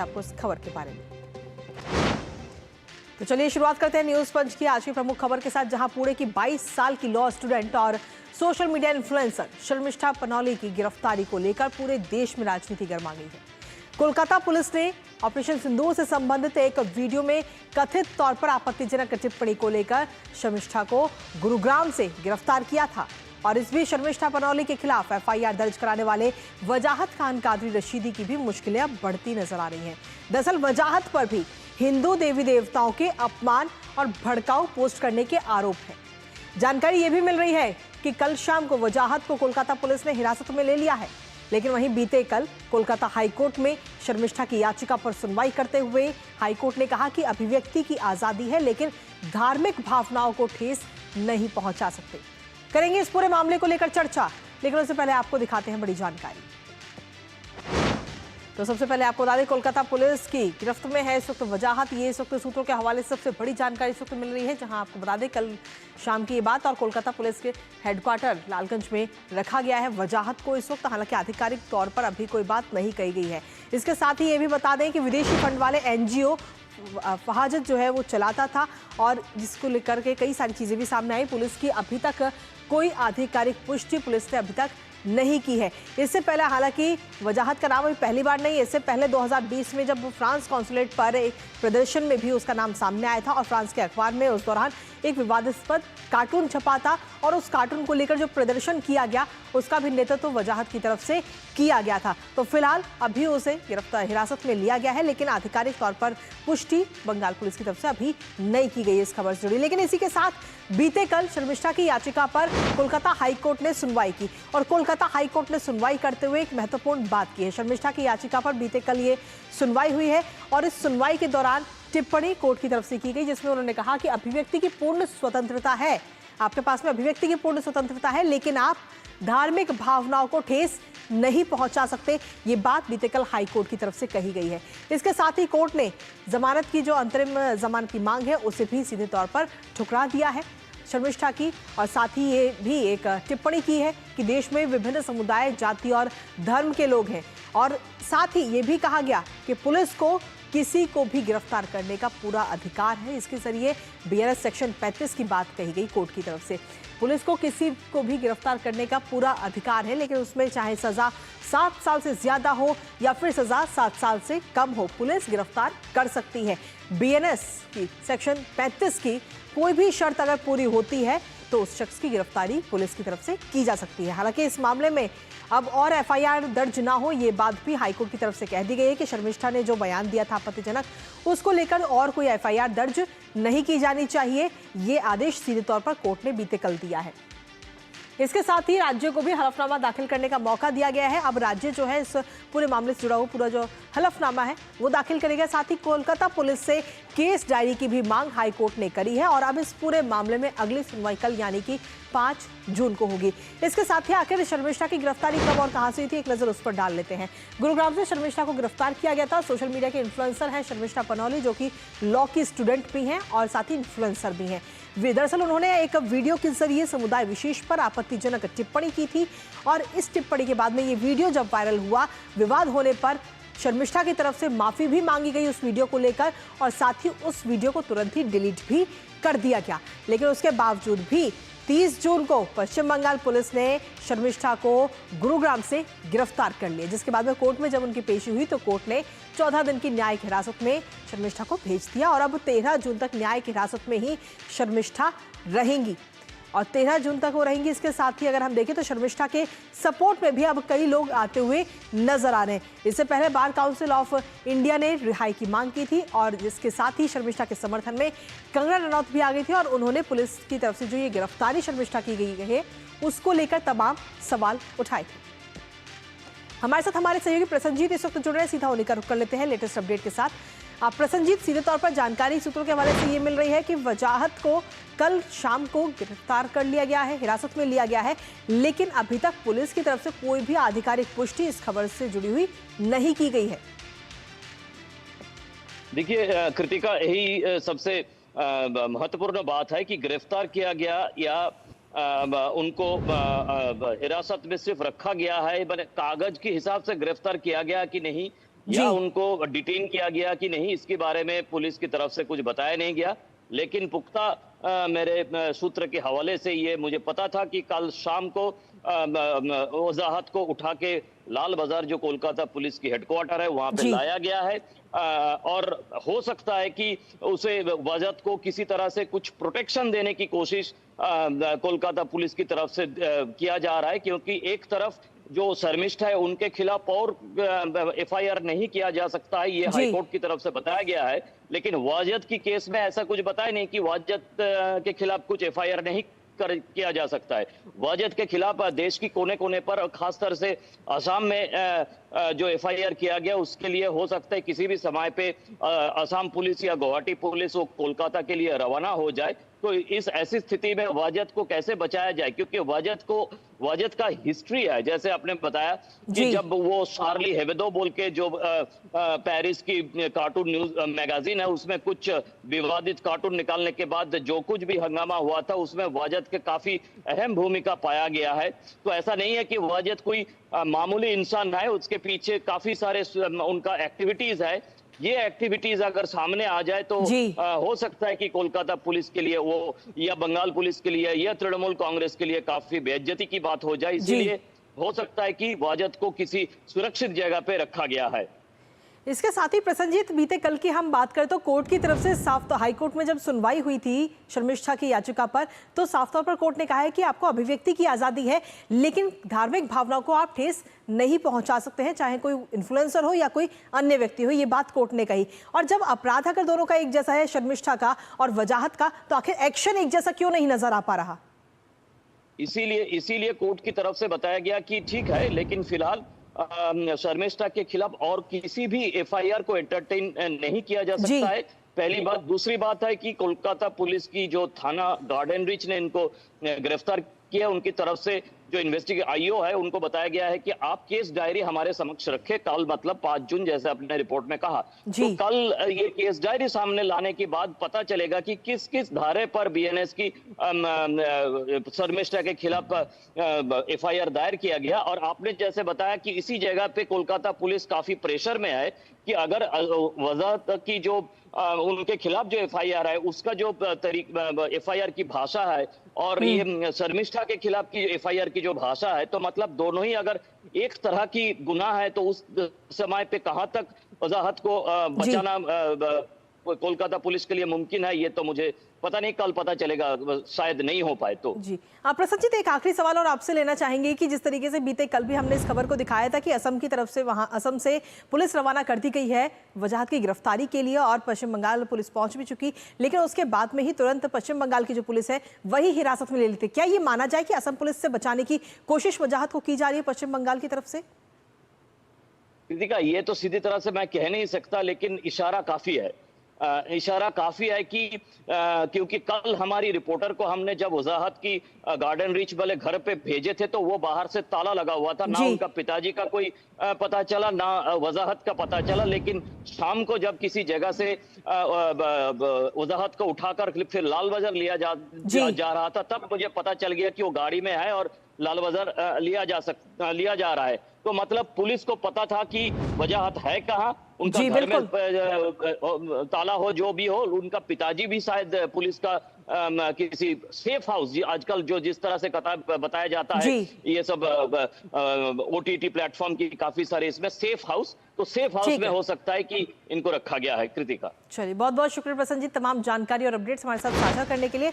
आपको इस खबर के बारे में। तो चलिए शुरुआत करते हैं न्यूज पंच की आज की प्रमुख खबर के साथ, जहां पुणे की 22 साल की लॉ स्टूडेंट और social media influencer Sharmishtha Panoli की गिरफ्तारी को लेकर पूरे देश में राजनीति गर्मा गई है। कोलकाता पुलिस ने ऑपरेशन सिंदूर से संबंधित एक वीडियो में कथित तौर पर आपत्तिजनक टिप्पणी को लेकर शर्मिष्ठा को गुरुग्राम से गिरफ्तार किया था और इस बीच शर्मिष्ठा पनौली के खिलाफ एफआईआर दर्ज कराने वाले वजाहत खान कादरी रशीदी की भी मुश्किलें अब बढ़ती नजर आ रही हैं। दरअसल वजाहत पर भी हिंदू देवी देवताओं के अपमान और भड़काऊ पोस्ट करने के आरोप हैं। जानकारी ये भी मिल रही है कि कल शाम को वजाहत को कोलकाता पुलिस ने हिरासत में ले लिया है, लेकिन वहीं बीते कल कोलकाता हाईकोर्ट में शर्मिष्ठा की याचिका पर सुनवाई करते हुए हाईकोर्ट ने कहा कि अभिव्यक्ति की आजादी है, लेकिन धार्मिक भावनाओं को ठेस नहीं पहुंचा सकते। करेंगे इस पूरे मामले को लेकर चर्चा, लेकिन उससे पहले आपको दिखाते हैं बड़ी जानकारी। तो सबसे पहले आपको बता दें, कोलकाता पुलिस की गिरफ्त में है इस वक्त वजाहत। ये इस वक्त सूत्रों के हवाले से सबसे बड़ी जानकारी इस वक्त मिल रही है, जहां आपको बता दें कल शाम की ये बात और कोलकाता पुलिस के हेडक्वार्टर लालगंज में रखा गया है वजाहत को इस वक्त। हालांकि आधिकारिक तौर पर अभी कोई बात नहीं कही गई है। इसके साथ ही ये भी बता दें कि विदेशी फंड वाले एनजीओ फहाजत जो है वो चलाता था और जिसको लेकर के कई सारी चीजें भी सामने आई। पुलिस की अभी तक कोई आधिकारिक पुष्टि पुलिस ने अभी तक नहीं की है। इससे पहले हालांकि वजाहत का नाम अभी पहली बार नहीं, इससे पहले 2020 में जब फ्रांस कॉन्सुलेट पर एक प्रदर्शन में भी उसका नाम सामने आया था और फ्रांस के अखबार में उस दौरान एक विवादास्पद कार्टून छपा था और उस कार्टून को लेकर जो प्रदर्शन किया गया उसका भी नेतृत्व वजाहत की तरफ से किया गया था। तो फिलहाल अभी उसे हिरासत में लिया गया है, लेकिन आधिकारिक तौर पर पुष्टि बंगाल पुलिस की तरफ से अभी नहीं की गई इस खबर से जुड़ी। लेकिन इसी के साथ बीते कल शर्मिष्ठा की याचिका पर कोलकाता हाईकोर्ट ने सुनवाई की और कोलकाता हाईकोर्ट ने सुनवाई करते हुए एक महत्वपूर्ण बात की है। शर्मिष्ठा की याचिका पर बीते कल ये सुनवाई हुई है और इस सुनवाई के दौरान टिप्पणी कोर्ट की तरफ से की गई, जिसमें उन्होंने कहा कि अभिव्यक्ति की पूर्ण स्वतंत्रता है, आपके पास में अभिव्यक्ति की पूर्ण स्वतंत्रता है, लेकिन आप धार्मिक भावनाओं को ठेस नहीं पहुंचा सकते। ये बात बीते कल हाईकोर्ट की तरफ से कही गई है। इसके साथ ही कोर्ट ने जमानत की जो अंतरिम जमानत की मांग है उसे भी सीधे तौर पर ठुकरा दिया है शर्मिष्ठा की, और साथ ही ये भी एक टिप्पणी की है कि देश में विभिन्न समुदाय, जाति और धर्म के लोग हैं और साथ ही ये भी कहा गया कि पुलिस को किसी को भी गिरफ्तार करने का पूरा अधिकार है। इसके जरिए बीएनएस सेक्शन 35 की बात कही गई कोर्ट की तरफ से। पुलिस को किसी को भी गिरफ्तार करने का पूरा अधिकार है, लेकिन उसमें चाहे सजा 7 साल से ज्यादा हो या फिर सजा 7 साल से कम हो, पुलिस गिरफ्तार कर सकती है। बीएनएस की सेक्शन 35 की कोई भी शर्त अगर पूरी होती है तो उस शख्स की गिरफ्तारी पुलिस की तरफ से की जा सकती है। हालांकि इस मामले में अब और एफआईआर दर्ज ना हो, ये बात भी हाईकोर्ट की तरफ से कह दी गई है कि शर्मिष्ठा ने जो बयान दिया था आपत्तिजनक, उसको लेकर और कोई एफआईआर दर्ज नहीं की जानी चाहिए। ये आदेश सीधे तौर पर कोर्ट ने बीते कल दिया है। इसके साथ ही राज्य को भी हलफनामा दाखिल करने का मौका दिया गया है। अब राज्य जो है इस पूरे मामले से जुड़ा हुआ पूरा जो हलफनामा है वो दाखिल करेगा। साथ ही कोलकाता पुलिस से केस डायरी की भी मांग हाईकोर्ट ने करी है और अब इस पूरे मामले में अगली सुनवाई कल यानी कि 5 जून को होगी। इसके साथ ही आखिर शर्मिष्ठा की गिरफ्तारी कब और कहां से हुई थी, एक नजर उस पर डाल लेते हैं। गुरुग्राम से शर्मिष्ठा को गिरफ्तार किया गया था। सोशल मीडिया के इन्फ्लुएंसर हैं शर्मिष्ठा पनौली, जो कि लॉ की स्टूडेंट भी हैं और साथ ही इन्फ्लुएंसर भी हैं। दरअसल उन्होंने एक वीडियो के जरिए समुदाय विशेष पर आपत्तिजनक टिप्पणी की थी और इस टिप्पणी के बाद में ये वीडियो जब वायरल हुआ, विवाद होने पर शर्मिष्ठा की तरफ से माफी भी मांगी गई उस वीडियो को लेकर और साथ ही उस वीडियो को तुरंत ही डिलीट भी कर दिया गया। लेकिन उसके बावजूद भी 30 जून को पश्चिम बंगाल पुलिस ने शर्मिष्ठा को गुरुग्राम से गिरफ्तार कर लिया, जिसके बाद में कोर्ट में जब उनकी पेशी हुई तो कोर्ट ने 14 दिन की न्यायिक हिरासत में शर्मिष्ठा को भेज दिया और अब 13 जून तक न्यायिक हिरासत में ही शर्मिष्ठा रहेंगी और 13 जून तक वो रहेंगी। इसके साथ ही अगर हम देखें तो शर्मिष्ठा के सपोर्ट में भी अब कई लोग आते हुए नजर आ रहे हैं। इससे पहले बार काउंसिल ऑफ इंडिया ने रिहाई की मांग की थी और जिसके साथ ही शर्मिष्ठा के समर्थन में कंगना रनौत भी आ गई थी और उन्होंने पुलिस की तरफ से जो ये गिरफ्तारी शर्मिष्ठा की गई है उसको लेकर तमाम सवाल उठाए थे। हमारे साथ हमारे सहयोगी प्रसन्नजीत इस वक्त जुड़ रहे हैं, सीधा उन्हीं का रुख कर लेते हैं लेटेस्ट अपडेट के साथ। प्रसन्नजीत, सीधे तौर पर जानकारी सूत्रों के हवाले से ये मिल रही है कि वजाहत को कल शाम को गिरफ्तार कर लिया गया है, हिरासत में लिया गया है, लेकिन अभी तक पुलिस की तरफ से कोई भी आधिकारिक पुष्टि इस खबर से जुड़ी हुई नहीं की गई है। देखिए कृतिका, यही सबसे महत्वपूर्ण बात है कि गिरफ्तार किया गया या उनको हिरासत में सिर्फ रखा गया है, कागज के हिसाब से गिरफ्तार किया गया कि नहीं, जी। या उनको डिटेन किया गया कि नहीं, इसके बारे में पुलिस की तरफ से कुछ बताया नहीं गया। लेकिन पुख्ता मेरे सूत्र के हवाले से ये मुझे पता था कि कल शाम को वजाहत को उठा के लाल बाजार, जो कोलकाता पुलिस की हेडक्वार्टर है, वहां पे जी। लाया गया है। और हो सकता है कि उसे वजाहत को किसी तरह से कुछ प्रोटेक्शन देने की कोशिश कोलकाता पुलिस की तरफ से किया जा रहा है, क्योंकि एक तरफ जो शर्मिष्ठ है उनके खिलाफ और एफआईआर नहीं किया जा सकता है, ये जी। हाईकोर्ट की तरफ से बताया गया है। लेकिन वाजिद की केस में ऐसा कुछ बताया नहीं कि वाजिद के खिलाफ कुछ एफआईआर नहीं किया जा सकता है। वाजिद के खिलाफ देश की कोने कोने पर, खासतौर से असम में जो एफआईआर किया गया, उसके लिए हो सकता है किसी भी समय पे असम पुलिस या गुवाहाटी पुलिस वो कोलकाता के लिए रवाना हो जाए। तो इस ऐसी स्थिति में वाजिद को कैसे बचाया जाए, क्योंकि वाजिद का हिस्ट्री है, जैसे आपने बताया कि जी। जब वो शार्ली हेब्दो बोल के जो पेरिस की कार्टून न्यूज मैगजीन है, उसमें कुछ विवादित कार्टून निकालने के बाद जो कुछ भी हंगामा हुआ था, उसमें वाजिद के काफी अहम भूमिका पाया गया है। तो ऐसा नहीं है कि वाजिद कोई मामूली इंसान है, उसके पीछे काफी सारे उनका एक्टिविटीज है। ये एक्टिविटीज अगर सामने आ जाए तो जी। हो सकता है कि कोलकाता पुलिस के लिए वो, या बंगाल पुलिस के लिए, या तृणमूल कांग्रेस के लिए काफी बेइज्जती की बात हो जाए। इसीलिए हो सकता है कि वाजिद को किसी सुरक्षित जगह पे रखा गया है। इसके साथ ही प्रसन्नजीत, बीते कल की हम बात करें तो कोर्ट की तरफ से साफ, तो हाईकोर्ट में जब सुनवाई हुई थी शर्मिष्ठा की याचिका पर, तो साफ तौर पर कोर्ट ने कहा है कि आपको अभिव्यक्ति की आजादी है, लेकिन धार्मिक भावनाओं को आप ठेस नहीं पहुंचा सकते हैं, चाहे कोई इन्फ्लुएंसर हो या कोई अन्य व्यक्ति हो। ये बात कोर्ट ने कही। और जब अपराध अगर दोनों का एक जैसा है, शर्मिष्ठा का और वजाहत का, तो आखिर एक्शन एक जैसा क्यों नहीं नजर आ पा रहा? इसीलिए कोर्ट की तरफ से बताया गया कि ठीक है, लेकिन फिलहाल शर्मिष्ठा के खिलाफ और किसी भी एफआईआर को एंटरटेन नहीं किया जा जी। सकता है। पहली बात। दूसरी बात है कि कोलकाता पुलिस की जो थाना गार्डन रिच ने इनको गिरफ्तार किया, उनकी तरफ से जो इन्वेस्टिगेट आईओ है, उनको बताया गया है कि आप केस डायरी हमारे समक्ष रखे कल, मतलब 5 जून, जैसे आपने रिपोर्ट में कहा। तो कल ये केस डायरी सामने लाने के बाद पता चलेगा कि किस किस धारे पर बीएनएस की शर्मिष्ठा के खिलाफ एफआईआर दायर किया गया। और आपने जैसे बताया कि इसी जगह पे कोलकाता पुलिस काफी प्रेशर में है कि अगर वजाहत की जो उनके खिलाफ जो एफआईआर है, उसका जो एफआईआर की भाषा है और ये शर्मिष्ठा के खिलाफ की एफआईआर की जो भाषा है, तो मतलब दोनों ही अगर एक तरह की गुनाह है, तो उस समय पे कहां तक वजाहत को बचाना कोलकाता पुलिस के लिए मुमकिन है, ये तो मुझे पता नहीं, कल पता चलेगा, शायद नहीं हो पाए तो। जी। प्रसन्नजीत, एक आखिरी सवाल और आपसे लेना चाहेंगे कि जिस तरीके से बीते कल भी हमने इस खबर को दिखाया था कि असम की तरफ से, वहां असम से पुलिस रवाना कर दी गई है वजाहत की गिरफ्तारी के लिए, और पश्चिम बंगाल पुलिस पहुंच भी चुकी, लेकिन उसके बाद में ही तुरंत पश्चिम बंगाल की जो पुलिस है वही हिरासत में ले लेते। क्या ये माना जाए कि असम पुलिस से बचाने की कोशिश वजाहत को की जा रही है पश्चिम बंगाल की तरफ से? कृतिका, ये तो सीधी तरह से मैं कह नहीं सकता, लेकिन इशारा काफी है। इशारा काफी है कि क्योंकि कल हमारी रिपोर्टर को हमने जब वजाहत की गार्डन रीच वाले घर पे भेजे थे, तो वो बाहर से ताला लगा हुआ था, ना उनका पिताजी का कोई पता चला, ना वजाहत का पता चला। लेकिन शाम को जब किसी जगह से वजाहत को उठाकर फिर लाल बाजार जा रहा था, तब मुझे पता चल गया कि वो गाड़ी में है और लाल बाजार लिया जा रहा है। तो मतलब पुलिस को पता था कि वजाहत है कहाँ, उनका घर में ताला हो, जो भी हो। उनका पिताजी भी शायद पुलिस का किसी सेफ हाउस, आजकल जो जिस तरह से बताया जाता है, ये सब ओटीटी प्लेटफॉर्म की काफी सारे इसमें सेफ हाउस, तो सेफ हाउस में हो सकता है कि इनको रखा गया है। कृतिका, चलिए, बहुत बहुत शुक्रिया प्रसन्नजीत, तमाम जानकारी और अपडेट्स हमारे साथ साझा करने के लिए।